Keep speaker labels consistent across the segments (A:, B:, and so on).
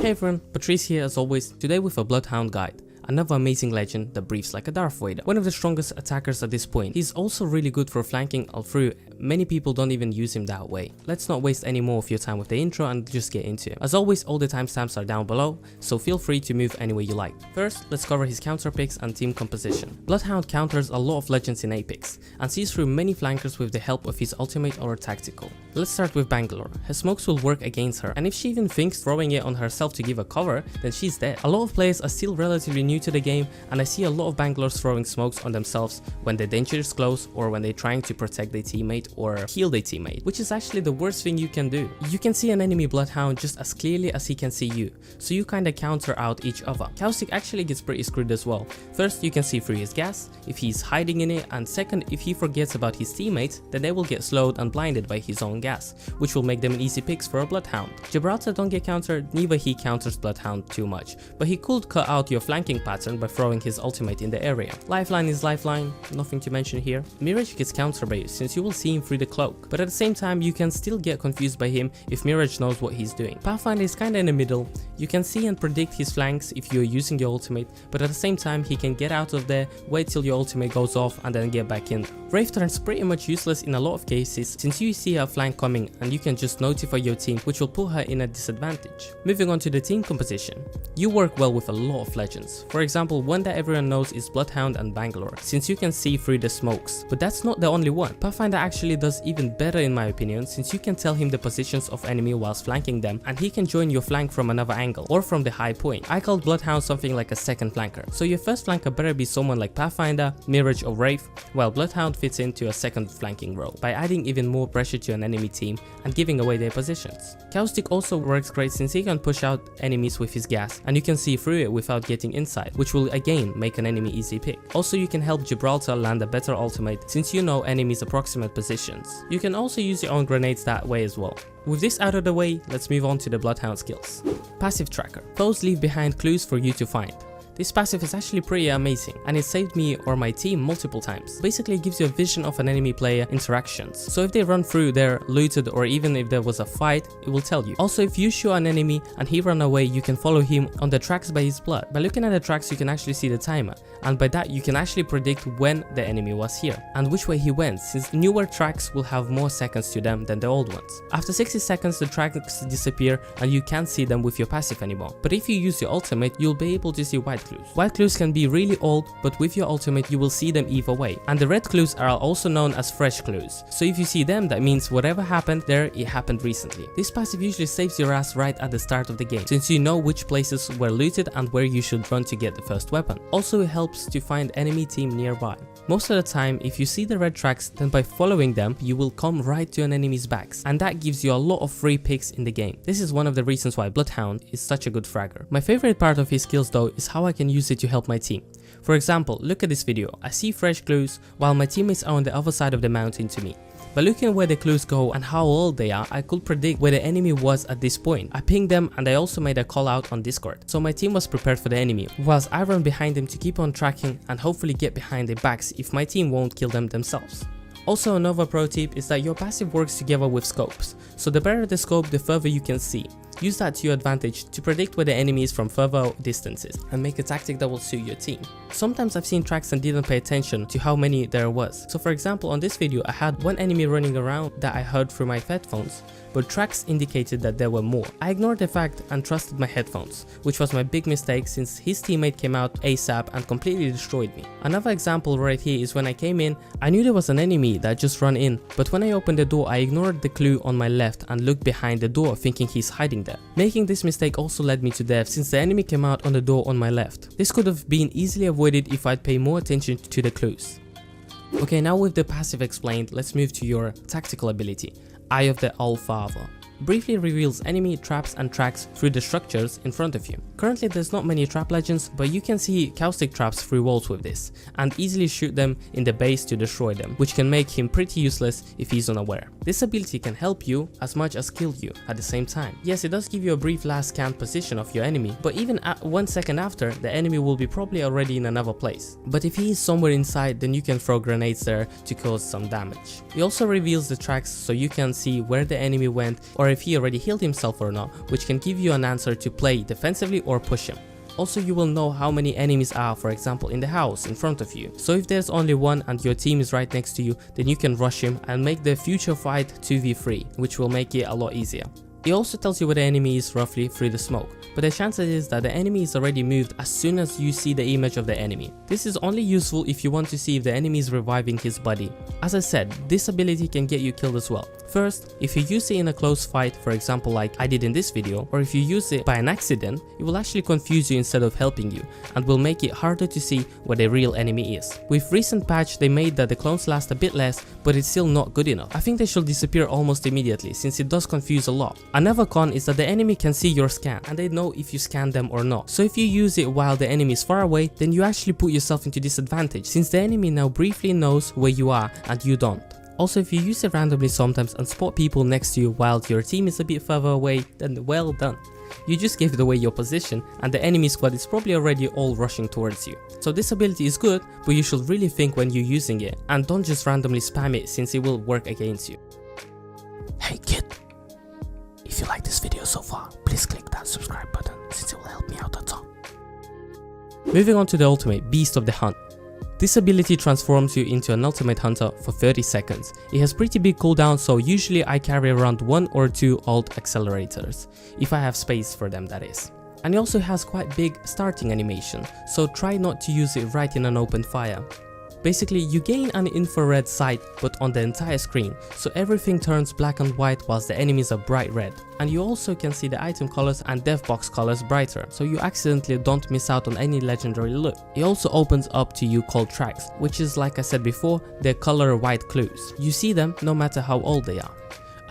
A: Hey everyone, Patrice here as always, today with a Bloodhound guide. Another amazing legend that breathes like a Darth Vader. One of the strongest attackers at this point. He's also really good for flanking, although many people don't even use him that way. Let's not waste any more of your time with the intro and just get into it. As always, all the timestamps are down below, so feel free to move any way you like. First, let's cover his counter picks and team composition. Bloodhound counters a lot of legends in Apex, and sees through many flankers with the help of his ultimate or tactical. Let's start with Bangalore. Her smokes will work against her, and if she even thinks throwing it on herself to give a cover, then she's dead. A lot of players are still relatively new to the game, and I see a lot of Bangalores throwing smokes on themselves when the danger is close or when they're trying to protect their teammate or heal their teammate, which is actually the worst thing you can do. You can see an enemy Bloodhound just as clearly as he can see you, so you kinda counter out each other. Caustic actually gets pretty screwed as well. First, you can see through his gas, if he's hiding in it, and second, if he forgets about his teammates, then they will get slowed and blinded by his own gas, which will make them an easy picks for a Bloodhound. Gibraltar don't get countered, neither he counters Bloodhound too much, but he could cut out your flanking pattern by throwing his ultimate in the area. Lifeline is lifeline, nothing to mention here. Mirage gets counter based since you will see him through the cloak, but at the same time you can still get confused by him if Mirage knows what he's doing. Pathfinder is kinda in the middle. You can see and predict his flanks if you're using your ultimate, but at the same time he can get out of there, wait till your ultimate goes off and then get back in. Wraith turns pretty much useless in a lot of cases since you see her flank coming and you can just notify your team, which will put her in a disadvantage. Moving on to the team composition. You work well with a lot of legends. For example, one that everyone knows is Bloodhound and Bangalore, since you can see through the smokes. But that's not the only one. Pathfinder actually does even better in my opinion, since you can tell him the positions of enemy whilst flanking them, and he can join your flank from another angle or from the high point. I called Bloodhound something like a second flanker, so your first flanker better be someone like Pathfinder, Mirage or Wraith, while Bloodhound fits into a second flanking role by adding even more pressure to an enemy team and giving away their positions. Caustic also works great since he can push out enemies with his gas and you can see through it without getting inside, which will again make an enemy easy pick. Also, you can help Gibraltar land a better ultimate since you know enemies' approximate positions. You can also use your own grenades that way as well. With this out of the way, let's move on to the Bloodhound skills. Passive Tracker. Foes leave behind clues for you to find. This passive is actually pretty amazing, and it saved me or my team multiple times. Basically, it gives you a vision of an enemy player interactions, so if they run through, they're looted, or even if there was a fight, it will tell you. Also, if you shoot an enemy and he run away, you can follow him on the tracks by his blood. By looking at the tracks, you can actually see the timer, and by that you can actually predict when the enemy was here and which way he went, since newer tracks will have more seconds to them than the old ones. After 60 seconds, the tracks disappear and you can't see them with your passive anymore, but if you use your ultimate, you'll be able to see white clues. White clues can be really old, but with your ultimate you will see them either way. And the red clues are also known as fresh clues, so if you see them, that means whatever happened there, it happened recently. This passive usually saves your ass right at the start of the game, since you know which places were looted and where you should run to get the first weapon. Also, it helps to find enemy team nearby. Most of the time, if you see the red tracks, then by following them, you will come right to an enemy's backs, and that gives you a lot of free picks in the game. This is one of the reasons why Bloodhound is such a good fragger. My favorite part of his skills though is how I can use it to help my team. For example, look at this video. I see fresh clues while my teammates are on the other side of the mountain to me. By looking at where the clues go and how old they are, I could predict where the enemy was at this point. I pinged them and I also made a call out on Discord, so my team was prepared for the enemy, whilst I run behind them to keep on tracking and hopefully get behind their backs if my team won't kill them themselves. Also, another pro tip is that your passive works together with scopes, so the better the scope, the further you can see. Use that to your advantage to predict where the enemy is from further distances and make a tactic that will suit your team. Sometimes I've seen tracks and didn't pay attention to how many there was. So for example, on this video I had one enemy running around that I heard through my headphones, but tracks indicated that there were more. I ignored the fact and trusted my headphones, which was my big mistake since his teammate came out ASAP and completely destroyed me. Another example right here is when I came in, I knew there was an enemy that just ran in, but when I opened the door I ignored the clue on my left and looked behind the door thinking he's hiding there. Making this mistake also led me to death since the enemy came out on the door on my left. This could have been easily avoided if I'd pay more attention to the clues. Okay, now with the passive explained, let's move to your tactical ability, Eye of the All-Father. Briefly reveals enemy traps and tracks through the structures in front of you. Currently there's not many trap legends, but you can see caustic traps through walls with this, and easily shoot them in the base to destroy them, which can make him pretty useless if he's unaware. This ability can help you as much as kill you at the same time. Yes, it does give you a brief last scan position of your enemy, but even at 1 second after, the enemy will be probably already in another place. But if he is somewhere inside, then you can throw grenades there to cause some damage. It also reveals the tracks so you can see where the enemy went or if he already healed himself or not, which can give you an answer to play defensively or push him. Also, you will know how many enemies are, for example, in the house in front of you. So if there's only one and your team is right next to you, then you can rush him and make the future fight 2v3, which will make it a lot easier. It also tells you where the enemy is roughly through the smoke, but the chances is that the enemy is already moved as soon as you see the image of the enemy. This is only useful if you want to see if the enemy is reviving his body. As I said, this ability can get you killed as well. First, if you use it in a close fight, for example like I did in this video, or if you use it by an accident, it will actually confuse you instead of helping you, and will make it harder to see where the real enemy is. With recent patch, they made that the clones last a bit less, but it's still not good enough. I think they should disappear almost immediately, since it does confuse a lot. Another con is that the enemy can see your scan, and they know if you scan them or not. So if you use it while the enemy is far away, then you actually put yourself into disadvantage, since the enemy now briefly knows where you are and you don't. Also, if you use it randomly sometimes and spot people next to you while your team is a bit further away, then well done. You just gave away your position and the enemy squad is probably already all rushing towards you. So this ability is good, but you should really think when you're using it and don't just randomly spam it, since it will work against you. Hey kid, if you like this video so far, please click that subscribe button, since it will help me out a ton. Moving on to the ultimate, Beast of the Hunt. This ability transforms you into an ultimate hunter for 30 seconds. It has pretty big cooldown, so usually I carry around 1 or 2 ult accelerators, if I have space for them, that is. And it also has quite big starting animation, so try not to use it right in an open fire. Basically, you gain an infrared sight but on the entire screen, so everything turns black and white whilst the enemies are bright red. And you also can see the item colors and dev box colors brighter, so you accidentally don't miss out on any legendary loot. It also opens up to you cold tracks, which is, like I said before, they're color white clues. You see them no matter how old they are.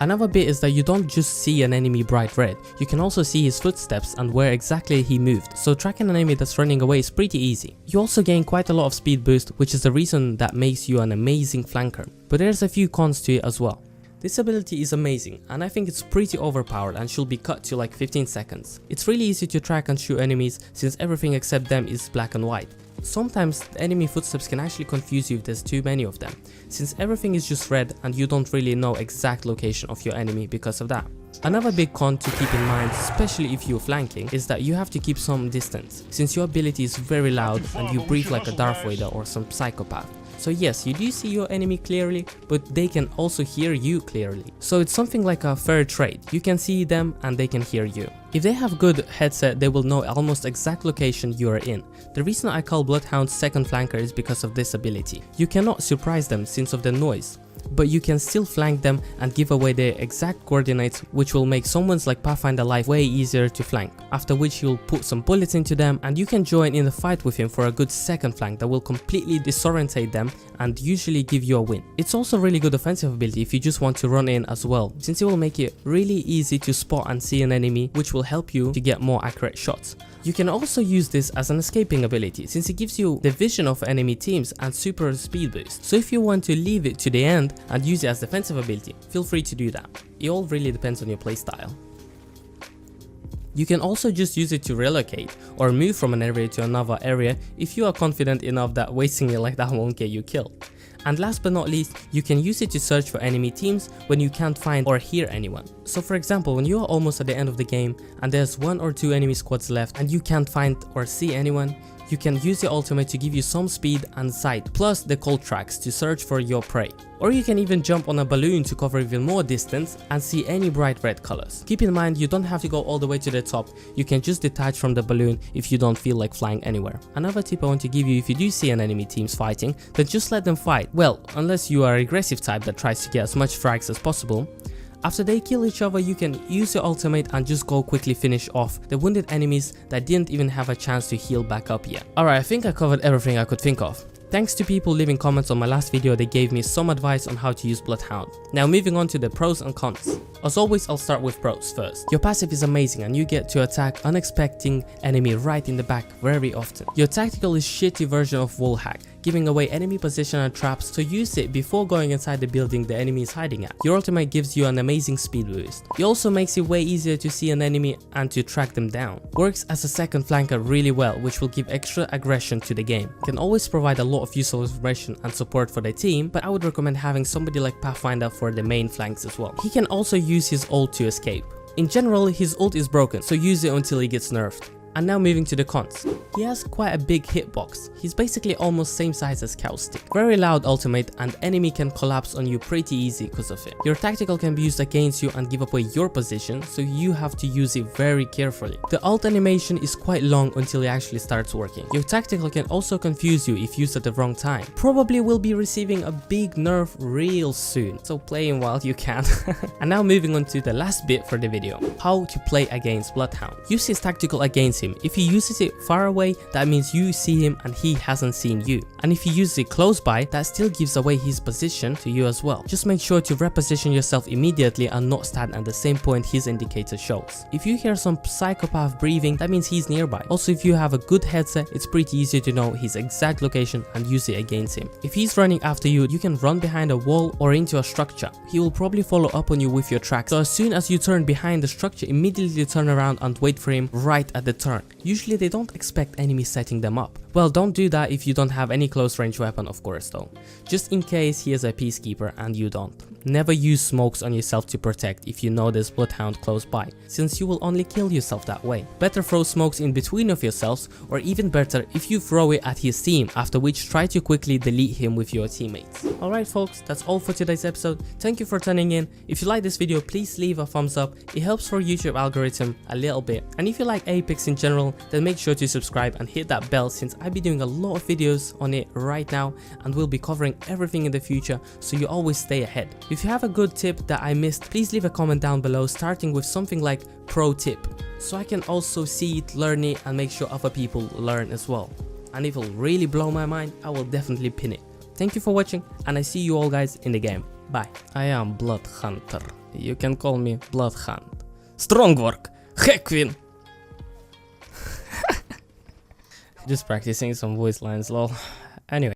A: Another bit is that you don't just see an enemy bright red, you can also see his footsteps and where exactly he moved, so tracking an enemy that's running away is pretty easy. You also gain quite a lot of speed boost, which is the reason that makes you an amazing flanker, but there's a few cons to it as well. This ability is amazing, and I think it's pretty overpowered and should be cut to like 15 seconds. It's really easy to track and shoot enemies, since everything except them is black and white. Sometimes the enemy footsteps can actually confuse you if there's too many of them, since everything is just red and you don't really know exact location of your enemy because of that. Another big con to keep in mind, especially if you're flanking, is that you have to keep some distance, since your ability is very loud and you breathe like a Darth Vader or some psychopath. So yes, you do see your enemy clearly, but they can also hear you clearly. So it's something like a fair trade. You can see them and they can hear you. If they have good headset, they will know almost exact location you are in. The reason I call Bloodhound second flanker is because of this ability. You cannot surprise them since of the noise, but you can still flank them and give away their exact coordinates, which will make someone's like Pathfinder life way easier to flank. After which you'll put some bullets into them and you can join in the fight with him for a good second flank that will completely disorientate them and usually give you a win. It's also really good offensive ability if you just want to run in as well, since it will make it really easy to spot and see an enemy, which will help you to get more accurate shots. You can also use this as an escaping ability, since it gives you the vision of enemy teams and super speed boost. So if you want to leave it to the end and use it as defensive ability, feel free to do that. It all really depends on your playstyle. You can also just use it to relocate or move from an area to another area if you are confident enough that wasting it like that won't get you killed. And last but not least, you can use it to search for enemy teams when you can't find or hear anyone. So for example, when you are almost at the end of the game and there's 1 or 2 enemy squads left and you can't find or see anyone, you can use your ultimate to give you some speed and sight, plus the cold tracks to search for your prey. Or you can even jump on a balloon to cover even more distance and see any bright red colors. Keep in mind, you don't have to go all the way to the top, you can just detach from the balloon if you don't feel like flying anywhere. Another tip I want to give you: if you do see an enemy teams fighting, then just let them fight. Well, unless you are an aggressive type that tries to get as much frags as possible. After they kill each other, you can use your ultimate and just go quickly finish off the wounded enemies that didn't even have a chance to heal back up yet. Alright, I think I covered everything I could think of. Thanks to people leaving comments on my last video, they gave me some advice on how to use Bloodhound. Now moving on to the pros and cons. As always, I'll start with pros first. Your passive is amazing and you get to attack unexpected enemy right in the back very often. Your tactical is shitty version of wall hack, giving away enemy position and traps, so use it before going inside the building the enemy is hiding at. Your ultimate gives you an amazing speed boost. It also makes it way easier to see an enemy and to track them down. Works as a second flanker really well, which will give extra aggression to the game. Can always provide a lot of useful information and support for the team, but I would recommend having somebody like Pathfinder for the main flanks as well. He can also use his ult to escape. In general, his ult is broken, so use it until he gets nerfed. And now moving to the cons. He has quite a big hitbox. He's basically almost same size as Cowstick. Very loud ultimate, and enemy can collapse on you pretty easy because of it. Your tactical can be used against you and give away your position, so you have to use it very carefully. The ult animation is quite long until it actually starts working. Your tactical can also confuse you if used at the wrong time. Probably will be receiving a big nerf real soon, so play him while you can. And now moving on to the last bit for the video. How to play against Bloodhound. Use his tactical against him. If he uses it far away, that means you see him and he hasn't seen you. And if he uses it close by, that still gives away his position to you as well. Just make sure to reposition yourself immediately and not stand at the same point his indicator shows. If you hear some psychopath breathing, that means he's nearby. Also, if you have a good headset, it's pretty easy to know his exact location and use it against him. If he's running after you, you can run behind a wall or into a structure. He will probably follow up on you with your tracks. So as soon as you turn behind the structure, immediately turn around and wait for him right at the turn. Usually they don't expect enemies setting them up. Well, don't do that if you don't have any close range weapon, of course though. Just in case he is a peacekeeper and you don't. Never use smokes on yourself to protect if you know there's Bloodhound close by, since you will only kill yourself that way. Better throw smokes in between of yourselves, or even better if you throw it at his team, after which try to quickly delete him with your teammates. Alright folks, that's all for today's episode. Thank you for tuning in. If you like this video, please leave a thumbs up. It helps for YouTube algorithm a little bit. And if you like Apex in general, then make sure to subscribe and hit that bell, since I'll be doing a lot of videos on it right now and we'll be covering everything in the future, so you always stay ahead. If you have a good tip that I missed, please leave a comment down below, starting with something like pro tip, so I can also see it, learn it, and make sure other people learn as well. And if it will really blow my mind, I will definitely pin it. Thank you for watching, and I see you all guys in the game. Bye. I am Blood Hunter. You can call me Bloodhound. Strong work. Hequin. Just practicing some voice lines, lol. Anyway.